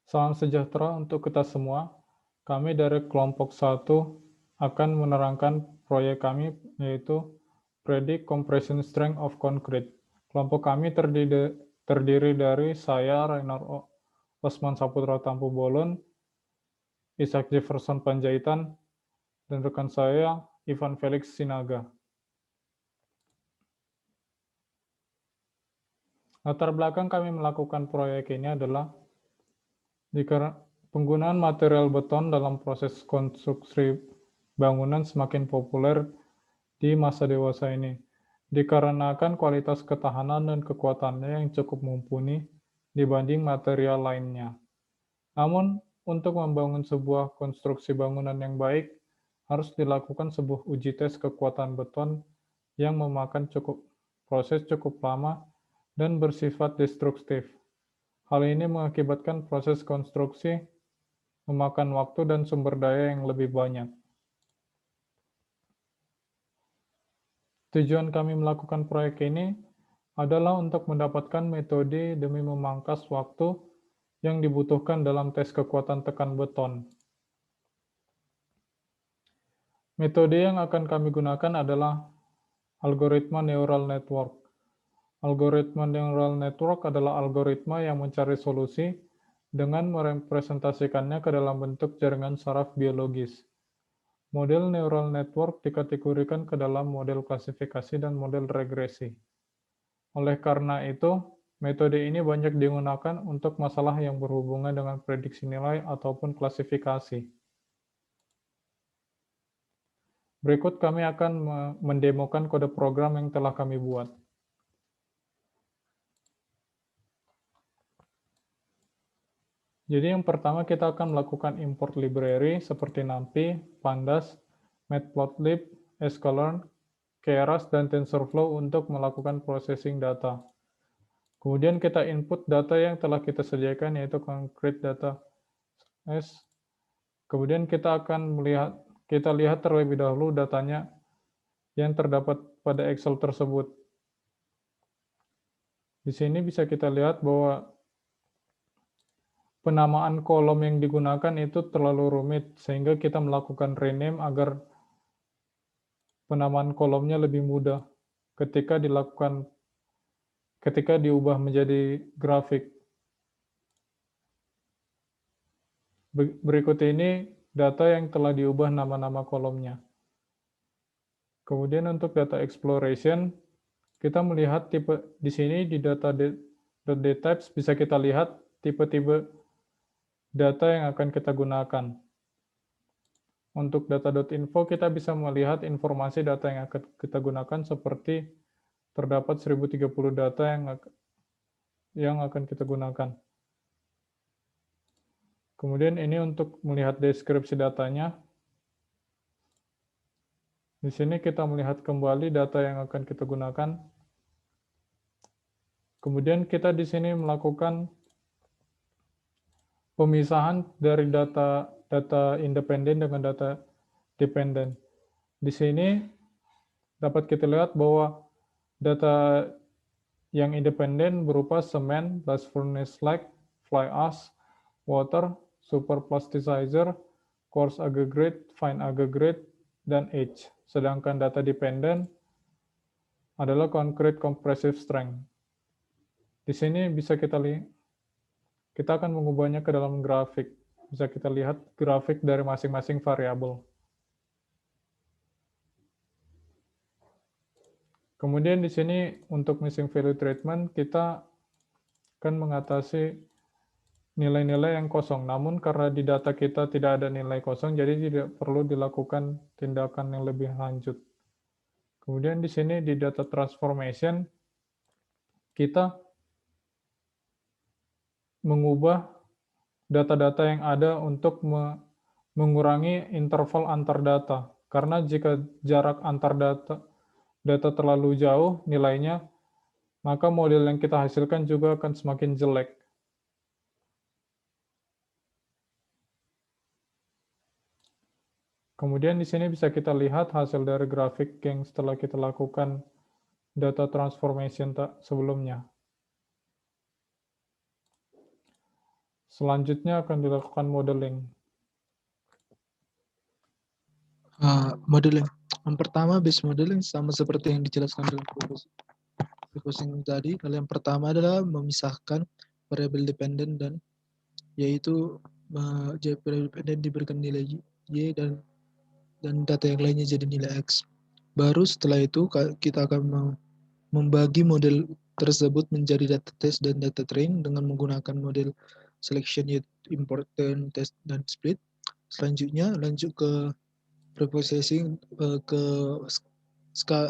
Salam sejahtera untuk kita semua. Kami dari kelompok 1 akan menerangkan proyek kami, yaitu Predict Compression Strength of Concrete. Kelompok kami terdiri dari saya, Rainer Osman Saputra Tampu Bolon, Ishak Jefferson Panjaitan, dan rekan saya, Ivan Felix Sinaga. Latar belakang kami melakukan proyek ini adalah penggunaan material beton dalam proses konstruksi bangunan semakin populer di masa dewasa ini, dikarenakan kualitas ketahanan dan kekuatannya yang cukup mumpuni dibanding material lainnya. Namun, untuk membangun sebuah konstruksi bangunan yang baik, harus dilakukan sebuah uji tes kekuatan beton yang memakan proses cukup lama dan bersifat destruktif. Hal ini mengakibatkan proses konstruksi memakan waktu dan sumber daya yang lebih banyak. Tujuan kami melakukan proyek ini adalah untuk mendapatkan metode demi memangkas waktu yang dibutuhkan dalam tes kekuatan tekan beton. Metode yang akan kami gunakan adalah algoritma neural network. Algoritma neural network adalah algoritma yang mencari solusi dengan merepresentasikannya ke dalam bentuk jaringan saraf biologis. Model neural network dikategorikan ke dalam model klasifikasi dan model regresi. Oleh karena itu, metode ini banyak digunakan untuk masalah yang berhubungan dengan prediksi nilai ataupun klasifikasi. Berikut kami akan mendemokan kode program yang telah kami buat. Jadi yang pertama kita akan melakukan import library seperti NumPy, Pandas, Matplotlib, sklearn, Keras, dan TensorFlow untuk melakukan processing data. Kemudian kita input data yang telah kita sediakan, yaitu concrete data S. Kemudian kita lihat terlebih dahulu datanya yang terdapat pada Excel tersebut. Di sini bisa kita lihat bahwa penamaan kolom yang digunakan itu terlalu rumit, sehingga kita melakukan rename agar penamaan kolomnya lebih mudah ketika diubah menjadi grafik. Berikut ini data yang telah diubah nama-nama kolomnya. Kemudian untuk data exploration, kita melihat di sini di data.dtypes bisa kita lihat tipe-tipe data yang akan kita gunakan. Untuk data.info kita bisa melihat informasi data yang akan kita gunakan seperti terdapat 1030 data yang akan kita gunakan. Kemudian ini untuk melihat deskripsi datanya. Di sini kita melihat kembali data yang akan kita gunakan. Kemudian kita di sini melakukan pemisahan dari data independen dengan data dependen. Di sini dapat kita lihat bahwa data yang independen berupa semen, blast furnace slag, fly ash, water, super plasticizer, coarse aggregate, fine aggregate, dan age. Sedangkan data dependen adalah concrete compressive strength. Di sini bisa kita akan mengubahnya ke dalam grafik. Bisa kita lihat grafik dari masing-masing variabel. Kemudian di sini untuk missing value treatment kita akan mengatasi nilai-nilai yang kosong. Namun karena di data kita tidak ada nilai kosong, jadi tidak perlu dilakukan tindakan yang lebih lanjut. Kemudian di sini di data transformation kita mengubah data-data yang ada untuk mengurangi interval antar data. Karena jika jarak antar data terlalu jauh nilainya, maka model yang kita hasilkan juga akan semakin jelek. Kemudian di sini bisa kita lihat hasil dari grafik yang setelah kita lakukan data transformation sebelumnya. Selanjutnya akan dilakukan modeling. Modeling. Yang pertama, base modeling sama seperti yang dijelaskan dalam proposing tadi. Hal yang pertama adalah memisahkan variabel dependent dan yaitu variabel dependent diberikan nilai y dan data yang lainnya jadi nilai x. Baru setelah itu kita akan membagi model tersebut menjadi data test dan data train dengan menggunakan model selection, import, test, dan split. Selanjutnya lanjut ke preprocessing ke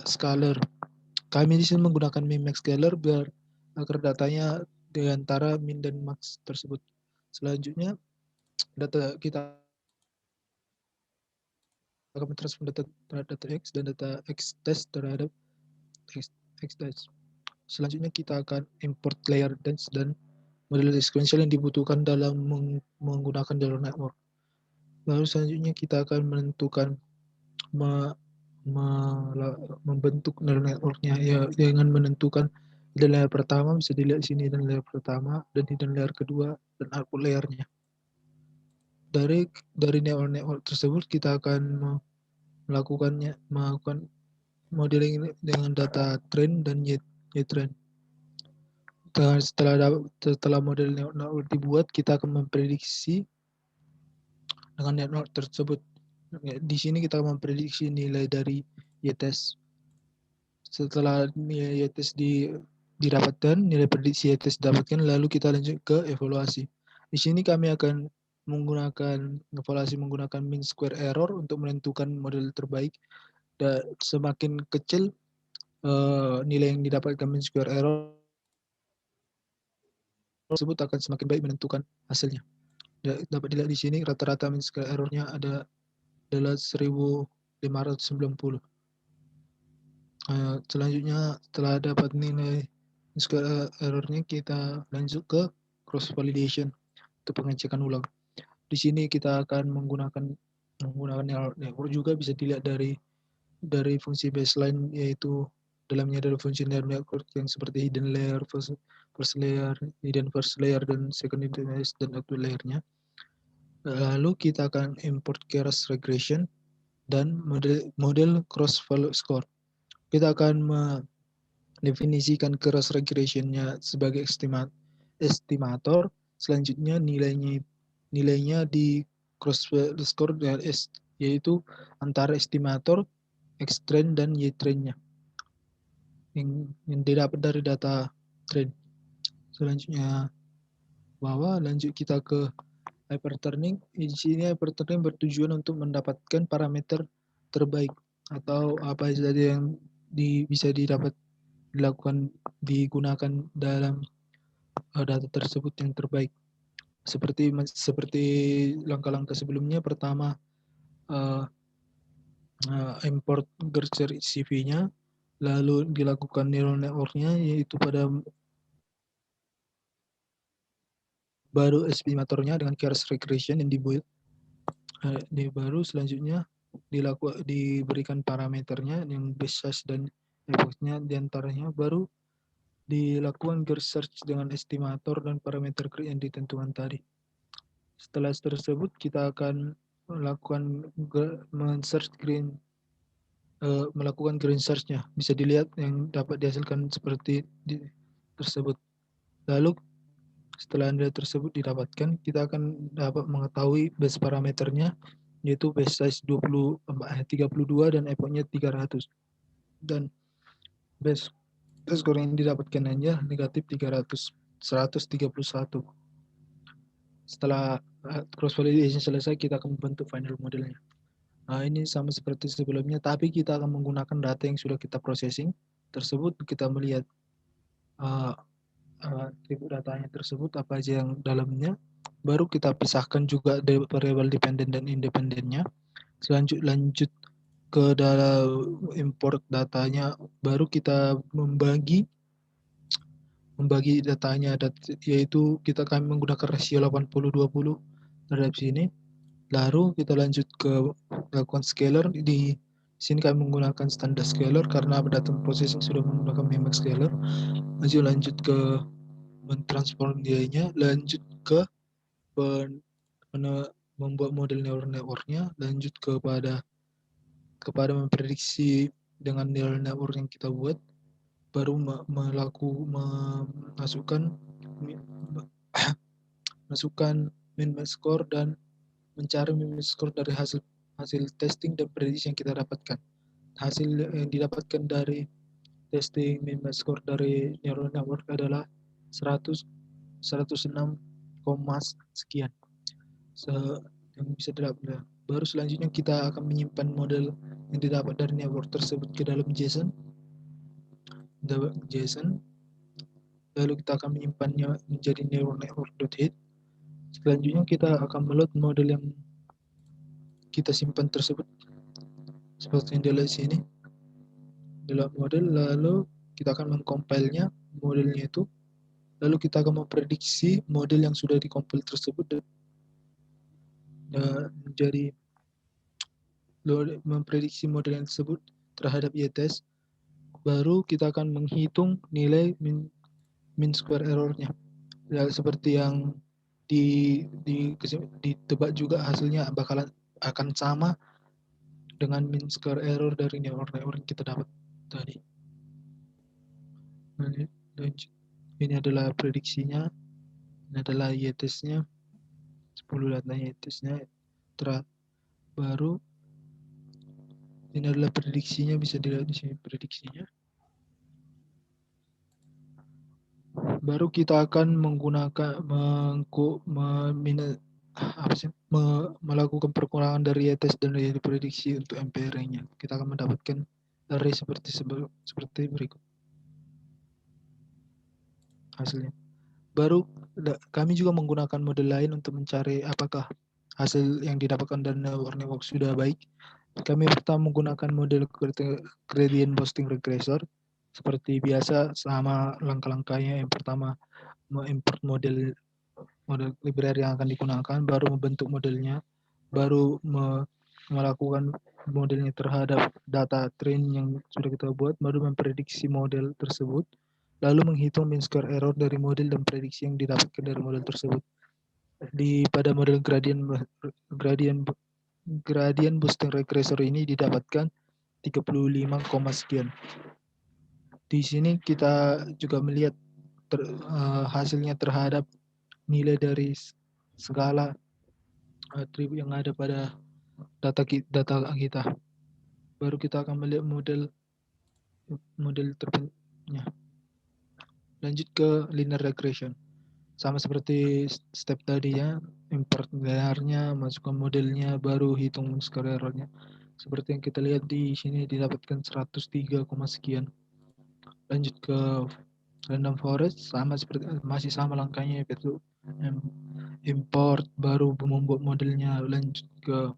scalar. Kami di sini menggunakan min-max scalar agar datanya di antara min dan max tersebut. Selanjutnya data kita akan mentransform data x dan data x test terhadap x test. Selanjutnya kita akan import layer dense dan model sequential yang dibutuhkan dalam menggunakan neural network. Lalu selanjutnya kita akan menentukan membentuk neural networknya ya dengan menentukan hidden layer pertama, bisa dilihat di sini hidden layer pertama dan hidden layer kedua dan output layernya. Dari neural network tersebut kita akan melakukan modeling dengan data train dan y-train. Setelah model network dibuat, kita akan memprediksi dengan network tersebut. Di sini kita memprediksi nilai dari y-test. Setelah nilai y-test didapatkan, nilai prediksi y-test didapatkan, lalu kita lanjut ke evaluasi. Di sini kami akan menggunakan evaluasi menggunakan mean square error untuk menentukan model terbaik. Dan semakin kecil nilai yang didapatkan mean square error tersebut akan semakin baik menentukan hasilnya. Dapat dilihat di sini rata-rata mean square error-nya adalah 1590. Selanjutnya setelah dapat nilai mean square error-nya, kita lanjut ke cross validation untuk pengecekan ulang. Di sini kita akan menggunakan neural network juga bisa dilihat dari fungsi baseline, yaitu dalamnya ada fungsi neural network yang seperti hidden layer, first layer, hidden first layer, dan second layer dan output layernya. Lalu kita akan import keras regression dan model cross value score. Kita akan mendefinisikan keras regressionnya sebagai estimator. Selanjutnya nilainya di cross value score yaitu antara estimator, x-train, dan y-trainnya yang didapat dari data train. Selanjutnya lanjut kita ke hyperturning. Di sini hyperturning bertujuan untuk mendapatkan parameter terbaik atau apa saja yang bisa digunakan dalam data tersebut yang terbaik. Seperti langkah-langkah sebelumnya, pertama import Gercer CV-nya, lalu dilakukan neural network-nya, yaitu baru estimatornya dengan keras regression yang dibuat. Baru selanjutnya diberikan parameternya yang base size dan effortnya diantaranya, baru dilakukan search dengan estimator dan parameter yang ditentukan tadi. Setelah tersebut kita akan melakukan melakukan green search-nya. Bisa dilihat yang dapat dihasilkan seperti tersebut. Lalu setelah nilai tersebut didapatkan, kita akan dapat mengetahui base parameternya, yaitu base size 32 dan effortnya 300. Dan base score yang didapatkan hanya negatif 131. Setelah cross validation selesai, kita akan membentuk final modelnya. Nah, ini sama seperti sebelumnya, tapi kita akan menggunakan data yang sudah kita processing tersebut. Kita melihat atribut datanya tersebut apa aja yang dalamnya. Baru kita pisahkan juga variabel dependent dan independennya. Lanjut ke dalam import datanya, baru kita membagi datanya, yaitu kami menggunakan rasio 80-20 terhadap sini. Lalu kita lanjut ke melakukan scalar. Di sini kami menggunakan standar scalar karena data processing sudah menggunakan min-max scalar. Lanjut ke mentransform nilainya, lanjut ke membuat model neural network-nya, lanjut kepada memprediksi dengan neural network yang kita buat, baru masukkan min-max score dan mencari min-max score dari hasil testing dan prediksi yang kita dapatkan. Hasil yang didapatkan dari testing min-max score dari neural network adalah 106, sekian. Yang bisa didapat. Baru selanjutnya kita akan menyimpan model yang didapat dari network tersebut ke dalam JSON. Lalu kita akan menyimpannya menjadi neural network.head. Selanjutnya kita akan meload model yang kita simpan tersebut seperti yang dilihat sini. Dalam model, lalu kita akan mengcompile-nya, modelnya itu. Lalu kita akan memprediksi model yang sudah dikompil tersebut dan menjadi memprediksi model yang tersebut terhadap y-test. Baru kita akan menghitung nilai min square error-nya. Ya, seperti yang ditebak juga hasilnya akan sama dengan min square error dari neural network yang kita dapat tadi. Ini adalah prediksinya, ini adalah y-testnya, 10 data y-testnya. Baru ini adalah prediksinya, bisa dilihat di sini prediksinya. Baru kita akan melakukan perkurangan dari y-test dan dari prediksi untuk MPR-nya. Kita akan mendapatkan array seperti berikut hasilnya. Baru kami juga menggunakan model lain untuk mencari apakah hasil yang didapatkan dari neural network sudah baik. Kami pertama menggunakan model gradient boosting regressor. Seperti biasa, sama langkah-langkahnya. Yang pertama, mengimport model library yang akan digunakan, baru membentuk modelnya, baru melakukan modelnya terhadap data train yang sudah kita buat, baru memprediksi model tersebut, lalu menghitung mean square error dari model dan prediksi yang didapatkan dari model tersebut. Pada model gradient boosting regressor ini didapatkan 35, sekian. Di sini kita juga melihat hasilnya terhadap nilai dari segala atribut yang ada pada data kita. Baru kita akan melihat model terbentuknya. Lanjut ke linear regression. Sama seperti step tadi ya, import linearnya, masukkan modelnya, baru hitung square error-nya. Seperti yang kita lihat di sini didapatkan 103, sekian. Lanjut ke random forest, masih sama langkahnya, yaitu import, baru membuat modelnya, lanjut ke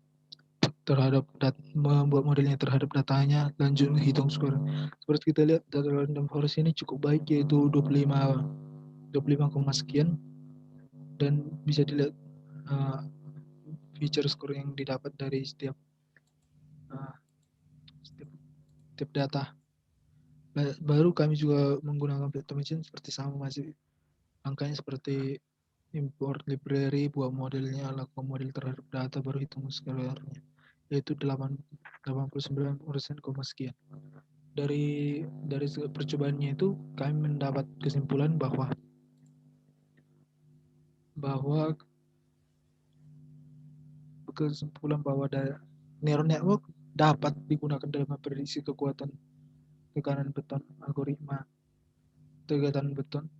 membuat modelnya terhadap datanya, lanjut hitung square. Seperti kita lihat data random forest ini cukup baik, yaitu 25, sekian, dan bisa dilihat feature score yang didapat dari setiap data. Baru kami juga menggunakan vector machine seperti sama, masih angkanya seperti import library, buat modelnya, lakukan model terhadap data, baru hitung scalarnya, yaitu 89%, sekian. Dari percobaannya itu kami mendapat kesimpulan bahwa neural network dapat digunakan dalam memprediksi kekuatan tekanan beton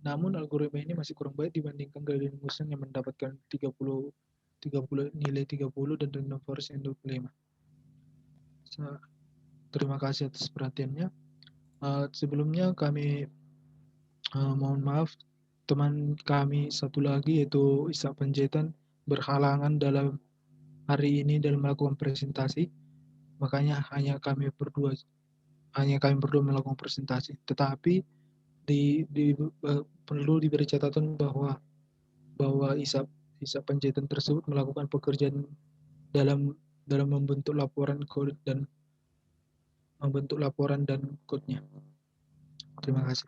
namun algoritma ini masih kurang baik dibandingkan gradient boosting yang mendapatkan 30 nilai 30 dan random forest yang 25. Terima kasih atas perhatiannya. Sebelumnya kami mohon maaf, teman kami satu lagi yaitu Ishak Panjaitan berhalangan dalam hari ini dalam melakukan presentasi, makanya hanya kami berdua melakukan presentasi. Tetapi perlu diberi catatan bahwa Ishak Panjaitan tersebut melakukan pekerjaan dalam membentuk laporan dan code-nya. Terima kasih.